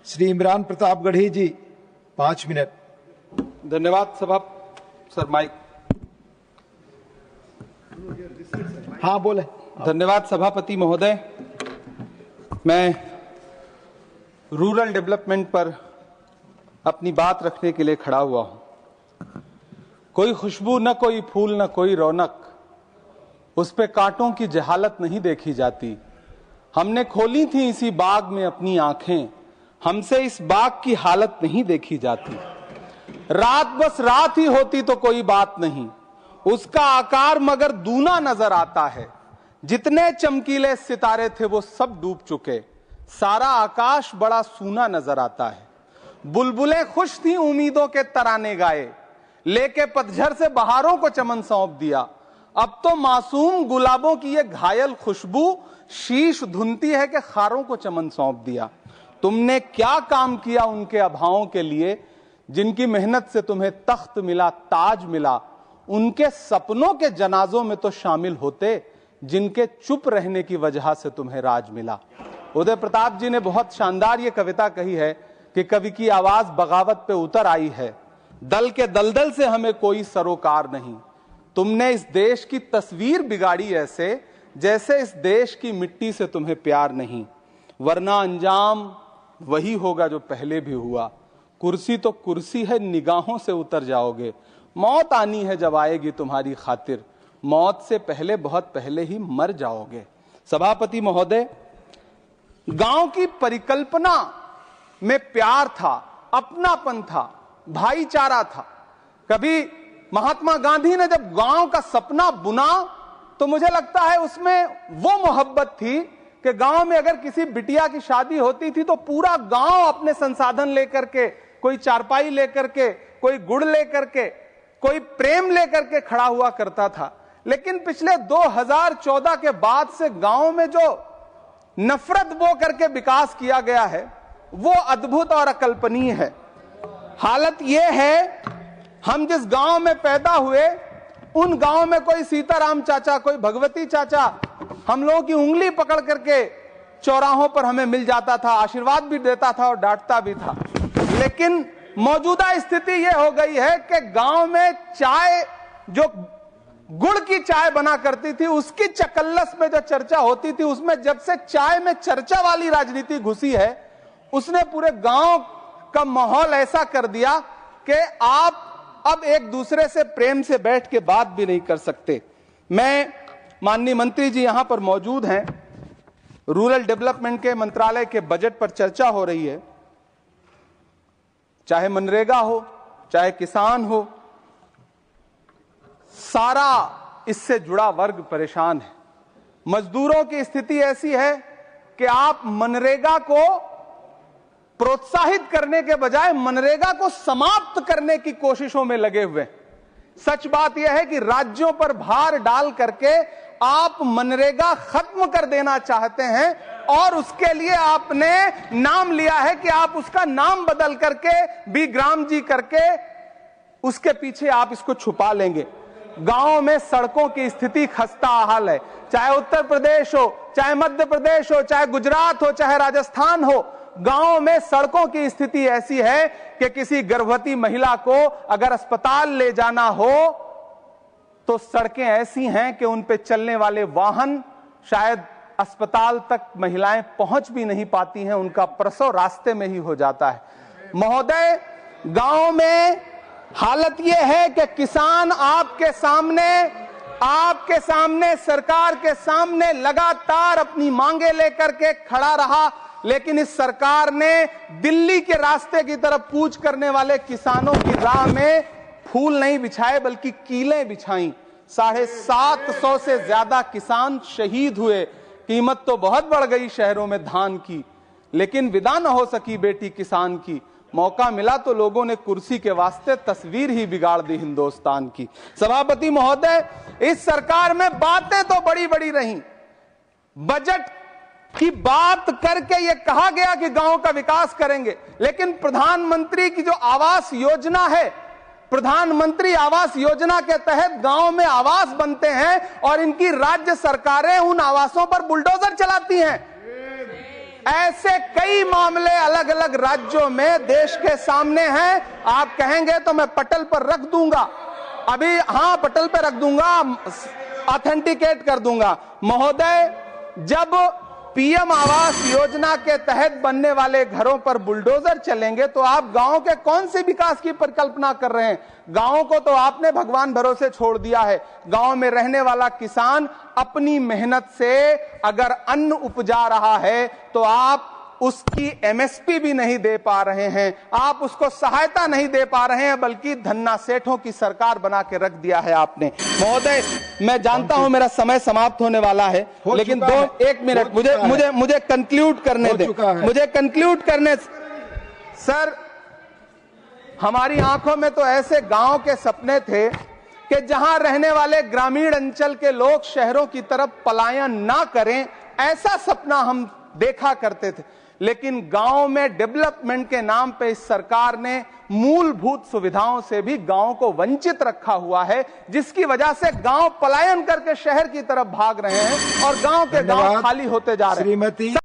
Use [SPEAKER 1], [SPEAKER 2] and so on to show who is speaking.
[SPEAKER 1] श्री इमरान प्रतापगढ़ी जी 5 minute.
[SPEAKER 2] धन्यवाद सभा sir mic.
[SPEAKER 1] हाँ बोले।
[SPEAKER 2] धन्यवाद सभापति महोदय। मैं रूरल डेवलपमेंट पर अपनी बात रखने के लिए खड़ा हुआ हूं। कोई खुशबू न कोई फूल न कोई रौनक, उस पे कांटों की जहालत नहीं देखी जाती। हमने खोली थी इसी बाग में अपनी आंखें, हमसे इस बाग की हालत नहीं देखी जाती। रात बस रात ही होती तो कोई बात नहीं, उसका आकार मगर दूना नजर आता है। जितने चमकीले सितारे थे वो सब डूब चुके, सारा आकाश बड़ा सूना नजर आता है। बुलबुलें खुश थी उम्मीदों के तराने गाए, लेके पतझड़ से बहारों को चमन सौंप दिया। अब तो मासूम गुलाबों की ये घायल खुशबू शीश धुनती है कि खारों को चमन सौंप दिया। तुमने क्या काम किया उनके अभावों के लिए, जिनकी मेहनत से तुम्हें तख्त मिला, ताज मिला। उनके सपनों के जनाजों में तो शामिल होते, जिनके चुप रहने की वजह से तुम्हें राज मिला। उदय प्रताप जी ने बहुत शानदार ये कविता कही है कि कवि की आवाज बगावत पे उतर आई है, दल के दलदल से हमें कोई सरोकार नहीं। तुमने इस देश की तस्वीर बिगाड़ी ऐसे, जैसे इस देश की मिट्टी से तुम्हें प्यार नहीं। वरना अंजाम वही होगा जो पहले भी हुआ। कुर्सी तो कुर्सी है, निगाहों से उतर जाओगे। मौत आनी है जब आएगी तुम्हारी खातिर, मौत से पहले बहुत पहले ही मर जाओगे। सभापति महोदय, गांव की परिकल्पना में प्यार था, अपनापन था, भाईचारा था। कभी महात्मा गांधी ने जब गांव का सपना बुना तो मुझे लगता है उसमें वो मोहब्बत थी कि गांव में अगर किसी बिटिया की शादी होती थी तो पूरा गांव अपने संसाधन लेकर के, कोई चारपाई लेकर के, कोई गुड़ लेकर के, कोई प्रेम लेकर के खड़ा हुआ करता था। लेकिन पिछले 2014 के बाद से गांव में जो नफरत बो करके विकास किया गया है वो अद्भुत और अकल्पनीय है। हालत यह है, हम जिस गांव में पैदा हुए उन गांव में कोई सीताराम चाचा, कोई भगवती चाचा हम लोगों की उंगली पकड़ करके चौराहों पर हमें मिल जाता था, आशीर्वाद भी देता था और डांटता भी था। लेकिन मौजूदा स्थिति यह हो गई है कि गांव में चाय, जो गुड़ की चाय बना करती थी, उसकी चकल्लस में जो चर्चा होती थी, उसमें जब से चाय में चर्चा वाली राजनीति घुसी है, उसने पूरे गांव का माहौल ऐसा कर दिया कि आप अब एक दूसरे से प्रेम से बैठ के बात भी नहीं कर सकते। मैं, माननीय मंत्री जी यहां पर मौजूद हैं, रूरल डेवलपमेंट के मंत्रालय के बजट पर चर्चा हो रही है। चाहे मनरेगा हो, चाहे किसान हो, सारा इससे जुड़ा वर्ग परेशान है। मजदूरों की स्थिति ऐसी है कि आप मनरेगा को प्रोत्साहित करने के बजाय मनरेगा को समाप्त करने की कोशिशों में लगे हुए। सच बात यह है कि राज्यों पर भार डाल करके आप मनरेगा खत्म कर देना चाहते हैं और उसके लिए आपने नाम लिया है कि आप उसका नाम बदल करके बीग्राम जी करके उसके पीछे आप इसको छुपा लेंगे। गांव में सड़कों की स्थिति खस्ता हाल है, चाहे उत्तर प्रदेश हो, चाहे मध्य प्रदेश हो, चाहे गुजरात हो, चाहे राजस्थान हो। गांव में सड़कों की स्थिति ऐसी है कि किसी गर्भवती महिला को अगर अस्पताल ले जाना हो तो सड़कें ऐसी हैं कि उन पे चलने वाले वाहन शायद अस्पताल तक महिलाएं पहुंच भी नहीं पाती हैं, उनका प्रसव रास्ते में ही हो जाता है। महोदय, गांव में हालत यह है कि किसान आपके सामने सरकार के सामने लगातार अपनी मांगे लेकर के खड़ा रहा, लेकिन इस सरकार ने दिल्ली के रास्ते की तरफ कूच करने वाले किसानों की राह में फूल नहीं बिछाए बल्कि कीलें बिछाई। 750 से ज्यादा किसान शहीद हुए। कीमत तो बहुत बढ़ गई शहरों में धान की, लेकिन विदा न हो सकी बेटी किसान की। मौका मिला तो लोगों ने कुर्सी के वास्ते तस्वीर ही बिगाड़ दी हिंदुस्तान की। सभापति महोदय, इस सरकार में बातें तो बड़ी बड़ी रहीं। बजट की बात करके यह कहा गया कि गांव का विकास करेंगे, लेकिन प्रधानमंत्री की जो आवास योजना है, प्रधानमंत्री आवास योजना के तहत गांव में आवास बनते हैं और इनकी राज्य सरकारें उन आवासों पर बुलडोजर चलाती हैं। ऐसे कई मामले अलग अलग अलग राज्यों में देश के सामने हैं। आप कहेंगे तो मैं पटल पर रख दूंगा, अभी हां पटल पर रख दूंगा, ऑथेंटिकेट कर दूंगा। महोदय, जब पीएम आवास योजना के तहत बनने वाले घरों पर बुलडोजर चलेंगे तो आप गांव के कौन से विकास की परिकल्पना कर रहे हैं? गांव को तो आपने भगवान भरोसे छोड़ दिया है। गांव में रहने वाला किसान अपनी मेहनत से अगर अन्न उपजा रहा है तो आप उसकी एमएसपी भी नहीं दे पा रहे हैं, आप उसको सहायता नहीं दे पा रहे हैं, बल्कि धन्ना सेठों की सरकार बना के रख दिया है आपने। महोदय, मैं जानता हूं मेरा समय समाप्त होने वाला है, लेकिन एक मिनट मुझे कंक्लूड करने दें, मुझे कंक्लूड करने। सर, हमारी आंखों में तो ऐसे गांव के सपने थे कि जहां रहने वाले ग्रामीण अंचल के लोग शहरों की तरफ पलायन ना करें, ऐसा सपना हम देखा करते थे। लेकिन गांव में डेवलपमेंट के नाम पे इस सरकार ने मूलभूत सुविधाओं से भी गांव को वंचित रखा हुआ है, जिसकी वजह से गांव पलायन करके शहर की तरफ भाग रहे हैं और गांव के गांव खाली होते जा रहे हैं।